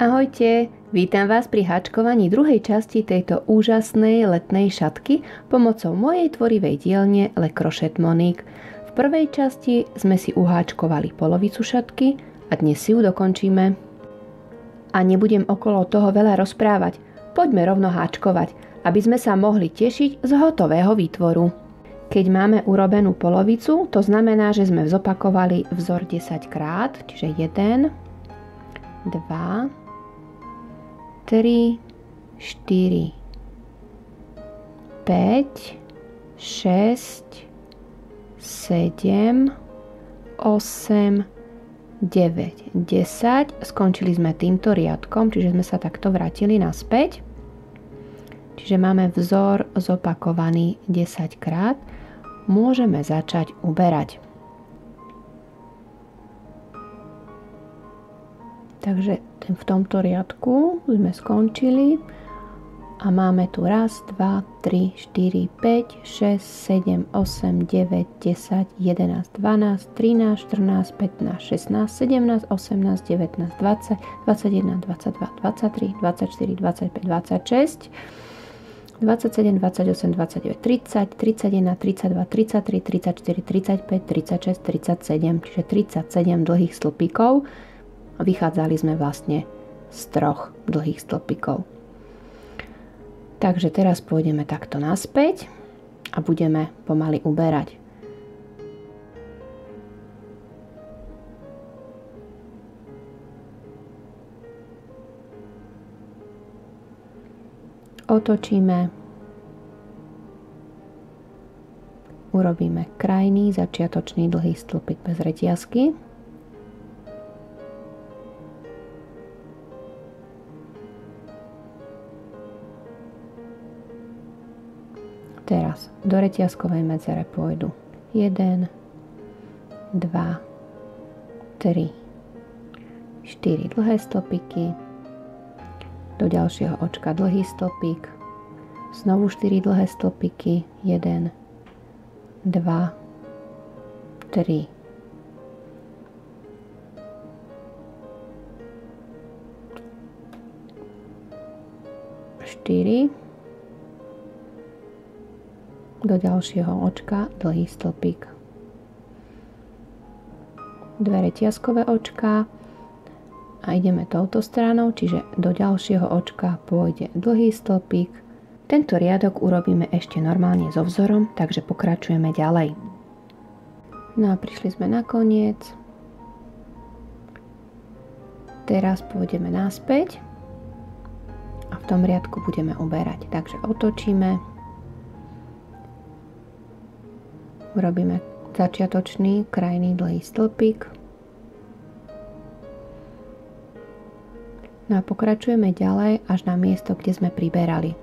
Ahojte, vítam vás pri háčkovaní druhej časti tejto úžasnej letnej šatky pomocou mojej tvorivej dielne Le Crochet Monique. V prvej časti sme si uháčkovali polovicu šatky a dnes si ju dokončíme. A nebudem okolo toho veľa rozprávať, poďme rovno háčkovať, aby sme sa mohli tešiť z hotového výtvoru. Keď máme urobenú polovicu, to znamená, že sme zopakovali vzor 10 krát, čiže 1, 2, 3, 4, 5, 6, 7, 8, 9, 10. Skončili sme týmto riadkom, čiže sme sa takto vrátili naspäť. Čiže máme vzor zopakovaný 10 krát. Môžeme začať uberať. Takže v tomto riadku sme skončili a máme tu 1, 2, 3, 4, 5, 6, 7, 8, 9, 10, 11, 12, 13, 14, 15, 16, 17, 18, 19, 20, 21, 22, 23, 24, 25, 26, 27, 28, 29, 30, 31, 32, 33, 34, 35, 36, 37, čiže 37 dlhých stĺpikov. Vychádzali sme vlastne z 3 dlhých stĺpikov. Takže teraz pôjdeme takto naspäť a budeme pomaly uberať. Otočíme, urobíme krajný začiatočný dlhý stĺpik bez reťazky. Teraz do reťazkovej medzere pôjdu 1, 2, 3, 4 dlhé stĺpiky, do ďalšieho očka dlhý stĺpik, znovu 4 dlhé stĺpiky, 1, 2, 3, 4, do ďalšieho očka dlhý stĺpik, 2 reťazkové očká a ideme touto stranou, čiže do ďalšieho očka pôjde dlhý stĺpik. Tento riadok urobíme ešte normálne so vzorom, takže pokračujeme ďalej. No a prišli sme na koniec. Teraz pôjdeme naspäť a v tom riadku budeme uberať. Takže otočíme. Urobíme začiatočný krajný dlhý stĺpik. No a pokračujeme ďalej až na miesto, kde sme priberali.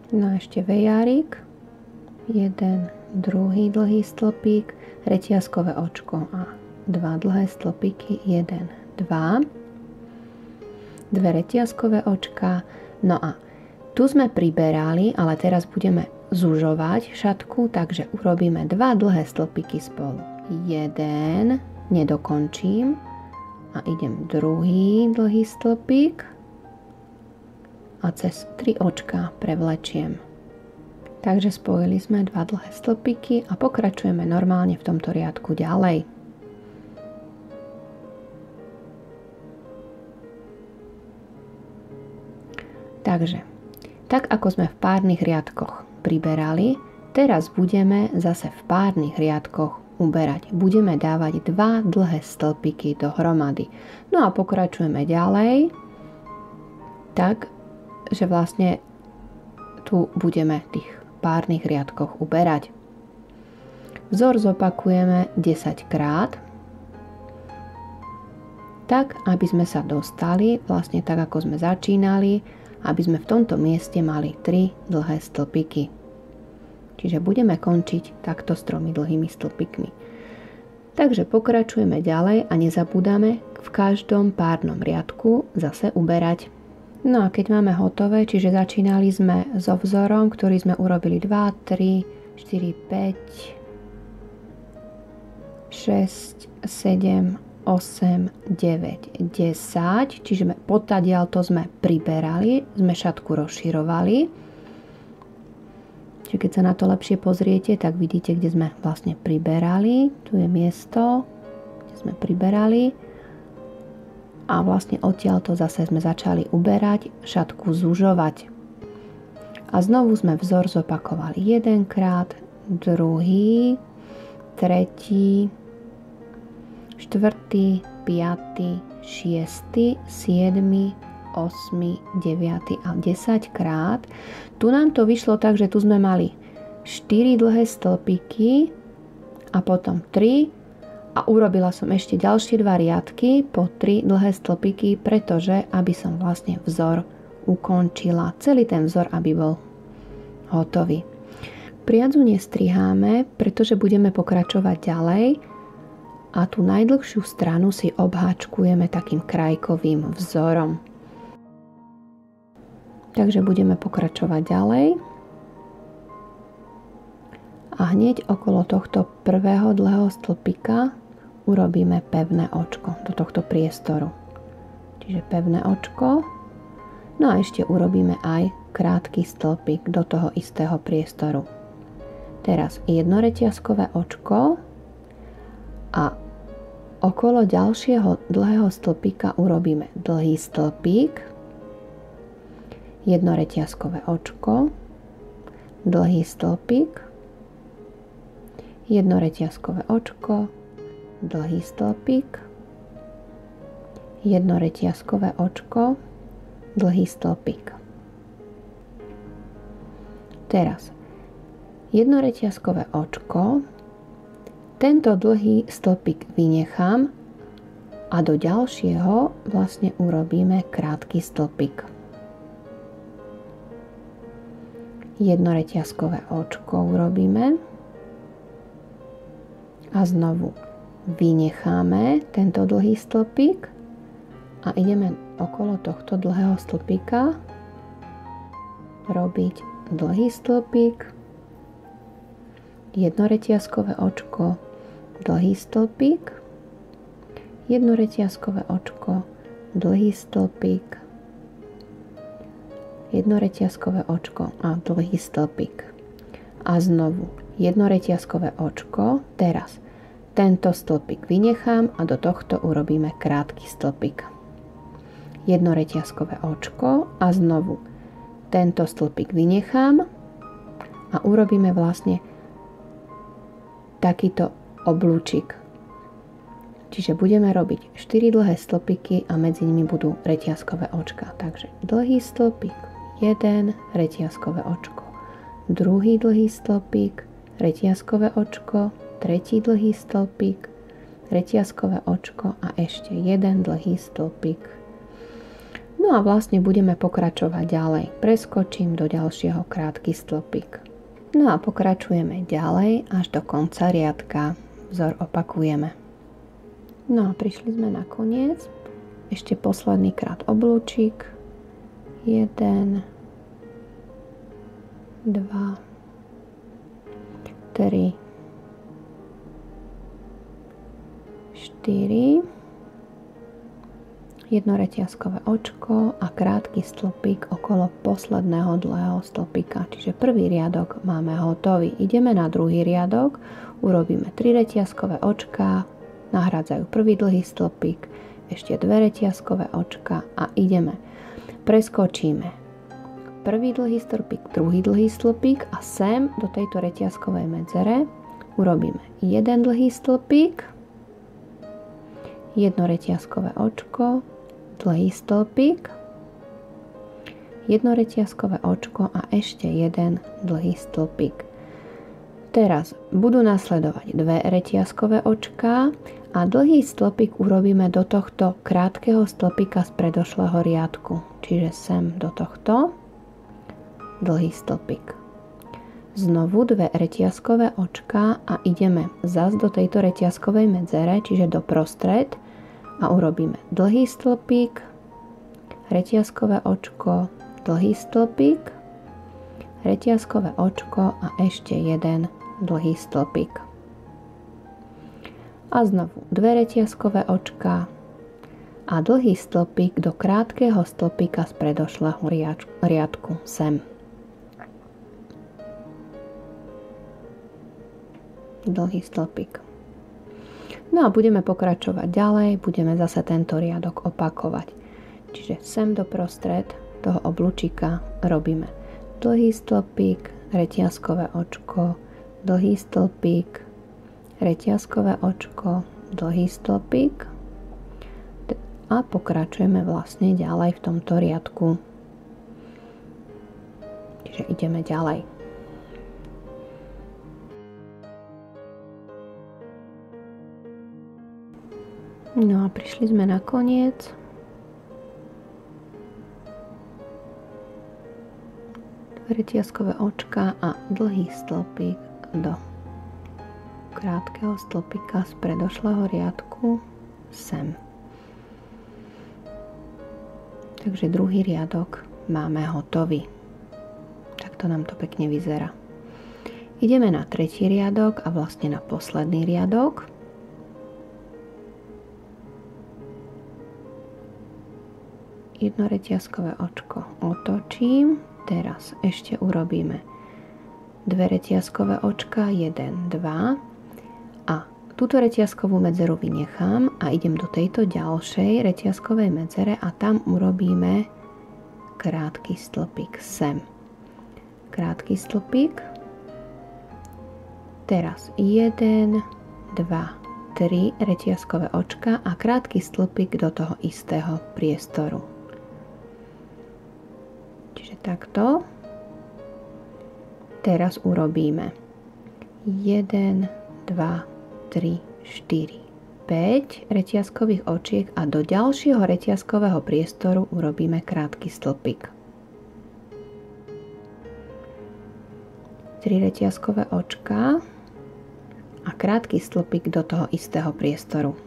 No a ešte vejárik, 1, druhý dlhý stĺpik, reťazkové očko a 2 dlhé stĺpiky, 1, 2, 2 reťazkové očka. No a tu sme priberali, ale teraz budeme zužovať šatku, takže urobíme 2 dlhé stĺpiky spolu. 1, nedokončím a idem druhý dlhý stĺpik a cez 3 očká prevlečiem. Takže spojili sme 2 dlhé stĺpiky a pokračujeme normálne v tomto riadku ďalej. Takže, tak ako sme v párnych riadkoch priberali, teraz budeme zase v párnych riadkoch uberať. Budeme dávať 2 dlhé stĺpiky dohromady. No a pokračujeme ďalej, tak, že vlastne tu budeme v tých párnych riadkoch uberať. Vzor zopakujeme 10 krát, tak aby sme sa dostali vlastne tak ako sme začínali, aby sme v tomto mieste mali 3 dlhé stĺpiky. Čiže budeme končiť takto s 3 dlhými stĺpikmi. Takže pokračujeme ďalej a nezabúdame v každom párnom riadku zase uberať. No a keď máme hotové, čiže začínali sme so vzorom, ktorý sme urobili 2, 3, 4, 5, 6, 7, 8, 9, 10. Čiže potadiaľ to sme priberali, sme šatku rozširovali. Čiže keď sa na to lepšie pozriete, tak vidíte, kde sme vlastne priberali. Tu je miesto, kde sme priberali. A vlastne odtiaľto zase sme začali uberať, šatku zužovať. A znovu sme vzor zopakovali jedenkrát, druhý, tretí, štvrtý, piatý, šiestý, siedmy, 8, 9 a 10 krát. Tu nám to vyšlo tak, že tu sme mali 4 dlhé stĺpiky a potom 3 a urobila som ešte ďalšie 2 riadky po 3 dlhé stĺpiky, pretože aby som vlastne vzor ukončila. Celý ten vzor, aby bol hotový. Priadzu nestriháme, pretože budeme pokračovať ďalej a tú najdlhšiu stranu si obháčkujeme takým krajkovým vzorom. Takže budeme pokračovať ďalej. A hneď okolo tohto prvého dlhého stĺpika urobíme pevné očko do tohto priestoru. Čiže pevné očko. No a ešte urobíme aj krátky stĺpik do toho istého priestoru. Teraz jednoreťazkové očko a okolo ďalšieho dlhého stĺpika urobíme dlhý stĺpik, jednoreťazkové očko, dlhý stĺpik, jednoreťazkové očko, dlhý stĺpik, jednoreťazkové očko, dlhý stĺpik. Teraz jednoreťazkové očko, tento dlhý stĺpik vynechám a do ďalšieho vlastne urobíme krátky stĺpik. Jednoreťazkové očko urobíme a znovu vynecháme tento dlhý stĺpik a ideme okolo tohto dlhého stĺpika robiť dlhý stĺpik, jednoreťazkové očko, dlhý stĺpik, jednoreťazkové očko, dlhý stĺpik, jednoreťazkové očko a dlhý stĺpik. A znovu jednoreťazkové očko. Teraz tento stĺpik vynechám a do tohto urobíme krátky stĺpik. Jednoreťazkové očko a znovu tento stĺpik vynechám a urobíme vlastne takýto oblúčik. Čiže budeme robiť 4 dlhé stĺpiky a medzi nimi budú reťazkové očka. Takže dlhý stĺpik, 1 reťazkové očko, druhý dlhý stĺpik, reťazkové očko, tretí dlhý stĺpik, reťazkové očko a ešte 1 dlhý stĺpik. No a vlastne budeme pokračovať ďalej. Preskočím do ďalšieho krátky stĺpik. No a pokračujeme ďalej až do konca riadka. Vzor opakujeme. No a prišli sme na koniec. Ešte posledný krát oblúčik. 1, 2, 3, 4, jedno reťazkové očko a krátky stĺpik okolo posledného dlhého stĺpika. Čiže prvý riadok máme hotový. Ideme na druhý riadok, urobíme 3 reťazkové očká, nahrádzajú prvý dlhý stĺpik, ešte 2 reťazkové očka a ideme. Preskočíme prvý dlhý stĺpik, druhý dlhý stĺpik a sem do tejto reťazkovej medzere urobíme 1 dlhý stĺpik, jedno reťazkové očko, dlhý stĺpik, jedno reťazkové očko a ešte 1 dlhý stĺpik. Teraz budú nasledovať 2 reťazkové očká a dlhý stĺpik urobíme do tohto krátkeho stĺpika z predošlého riadku. Čiže sem do tohto dlhý stĺpik. Znovu 2 reťazkové očká a ideme zas do tejto reťazkovej medzere, čiže doprostred a urobíme dlhý stĺpik, reťazkové očko, dlhý stĺpik, reťazkové očko a ešte jeden dlhý stĺpik. A znovu 2 reťazkové očká a dlhý stĺpik do krátkeho stĺpika z predošlého riadku sem. Dlhý stĺpik. No a budeme pokračovať ďalej, budeme zase tento riadok opakovať. Čiže sem doprostred toho oblúčika robíme dlhý stĺpik, reťazkové očko, dlhý stĺpik, reťazkové očko, dlhý stĺpik a pokračujeme vlastne ďalej v tomto riadku. Čiže ideme ďalej. No a prišli sme na koniec. Reťazkové očka a dlhý stĺpik do krátkeho stĺpika z predošlého riadku sem. Takže druhý riadok máme hotový. Takto nám to pekne vyzerá. Ideme na tretí riadok a vlastne na posledný riadok. Jedno reťazkové očko otočím. Teraz ešte urobíme 2 reťazkové očka, 1, 2 a túto reťazkovú medzeru vynechám a idem do tejto ďalšej reťazkovej medzere a tam urobíme krátky stĺpik sem. Krátky stĺpik. Teraz 1, 2, 3 reťazkové očka a krátky stĺpik do toho istého priestoru. Čiže takto. Teraz urobíme 1, 2, 3, 4, 5 reťazkových očiek a do ďalšieho reťazkového priestoru urobíme krátky stĺpik. 3 reťazkové očká a krátky stĺpik do toho istého priestoru.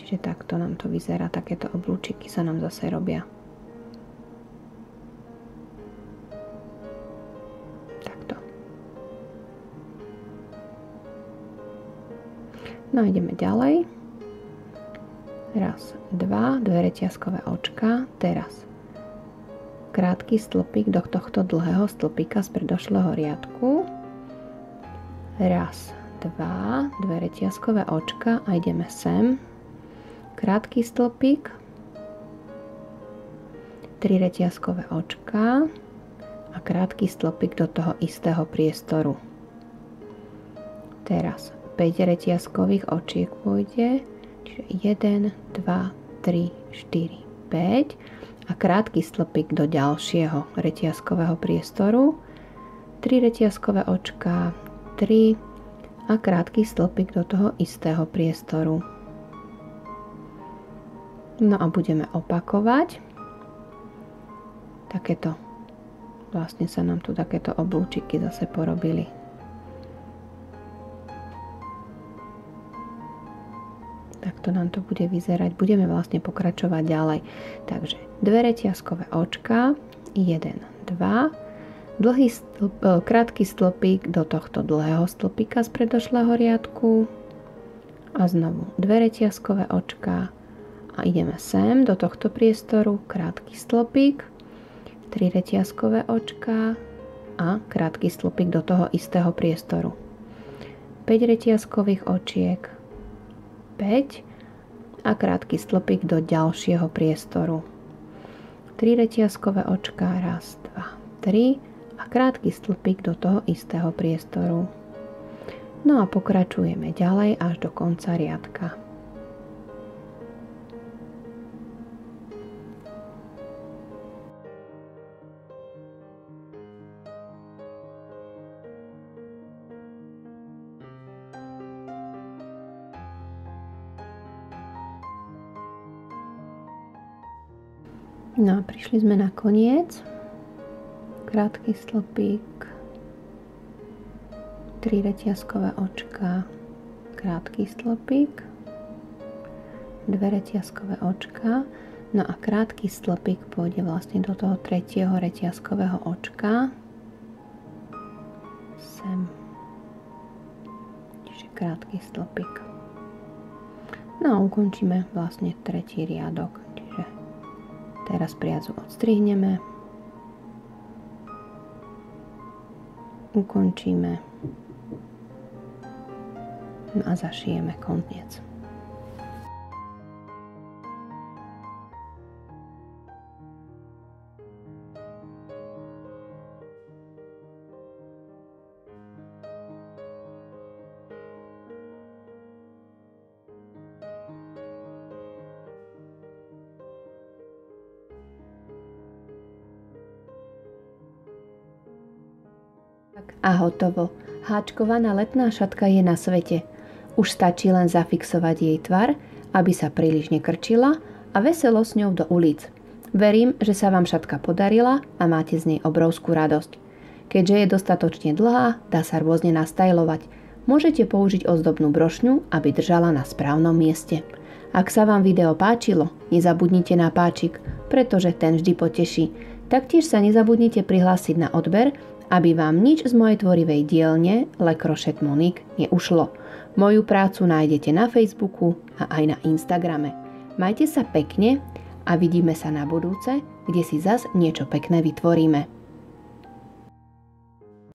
Čiže takto nám to vyzerá, takéto oblúčiky sa nám zase robia. Takto. No ideme ďalej. Raz, 2 reťazkové očka. Teraz krátky stĺpik do tohto dlhého stĺpika z predošlého riadku. Raz, 2 reťazkové očka a ideme sem. Krátky stĺpik, 3 reťazkové očká a krátky stĺpik do toho istého priestoru. Teraz 5 reťazkových očiek pôjde, čiže 1, 2, 3, 4, 5 a krátky stĺpik do ďalšieho reťazkového priestoru, 3 reťazkové očká, 3 a krátky stĺpik do toho istého priestoru. No a budeme opakovať. Takéto, vlastne sa nám tu takéto oblúčiky zase porobili. Takto nám to bude vyzerať. Budeme vlastne pokračovať ďalej. Takže 2 reťazkové očka, 1, 2, krátky stĺpik do tohto dlhého stĺpika z predošlého riadku a znovu 2 reťazkové očka a ideme sem do tohto priestoru, krátky stĺpik, 3 reťazkové očká a krátky stĺpik do toho istého priestoru. 5 reťazkových očiek, 5 a krátky stĺpik do ďalšieho priestoru. 3 reťazkové očká, raz, 2, 3 a krátky stĺpik do toho istého priestoru. No a pokračujeme ďalej až do konca riadka. No a prišli sme na koniec. krátky stĺpik, 3 reťazkové očká, krátky stĺpik, 2 reťazkové očká, no a krátky stĺpik pôjde vlastne do toho 3. reťazkového očka, sem, čiže krátky stĺpik. No a ukončíme vlastne 3. riadok, čiže teraz priadzu odstrihneme, ukončíme, no a zašijeme koniec. A hotovo. Háčkovaná letná šatka je na svete. Už stačí len zafixovať jej tvar, aby sa príliš nekrčila a veselo s ňou do ulic. Verím, že sa vám šatka podarila a máte z nej obrovskú radosť. Keďže je dostatočne dlhá, dá sa rôzne nastajlovať. Môžete použiť ozdobnú brošňu, aby držala na správnom mieste. Ak sa vám video páčilo, nezabudnite na páčik, pretože ten vždy poteší. Taktiež sa nezabudnite prihlásiť na odber, aby vám nič z mojej tvorivej dielne Le Crochet Monique neušlo. Moju prácu nájdete na Facebooku a aj na Instagrame. Majte sa pekne a vidíme sa na budúce, kde si zas niečo pekné vytvoríme.